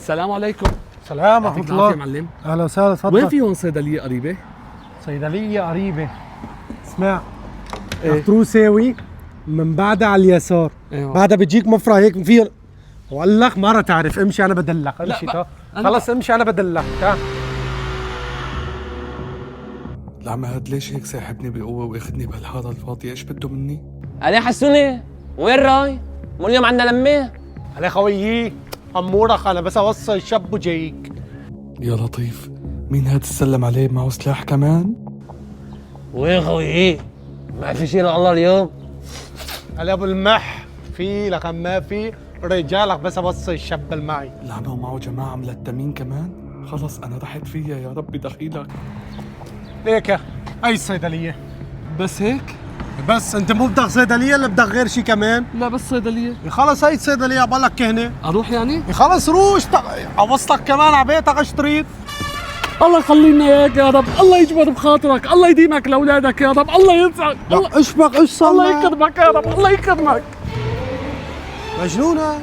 السلام عليكم. سلام يعطيك ورحمة العافية الله. معلم. اهلا وسهلا، تفضل. وين في هون صيدلية قريبة؟ صيدلية قريبة. اسمع، إيه؟ تروساوي من بعدها على اليسار. أيوة. بعدها بتجيك مفرق هيك في. وقال لك مرة تعرف، امشي انا بدلك، امشي لا، تا. أنا خلص امشي انا بدلك تا. العماد ليش هيك ساحبني بقوة واخدني بهالحارة الفاضية؟ ايش بده مني؟ علي حسوني، وين راي؟ مو اليوم عندنا لمه؟ علي خويي، امورك انا بس اوصل الشاب وجايك. يا لطيف، مين هاد السلم عليه معه سلاح كمان؟ وين خويي؟ ما في شيء لله اليوم؟ علي ابو المح، في لك ما في رجالك بس اوصل الشاب اللي معي. العمى ومعه جماعة ملتمين كمان؟ خلص أنا رحت فيها، يا ربي دخيلك. ليك اي صيدلية؟ بس هيك؟ بس انت مو بدك صيدلية ولا بدك غير شيء كمان؟ لا بس صيدلية. خلص هاي الصيدلية بالك هنا. اروح يعني؟ خلص روح اوصلك كمان على بيتك اشتريت. الله يخلينا اياك يا رب، الله يجبر بخاطرك، الله يديمك لاولادك يا رب، الله ينفعك، الله اشبك ايش صار؟ الله يكرمك يا رب، الله يكرمك. مجنونة.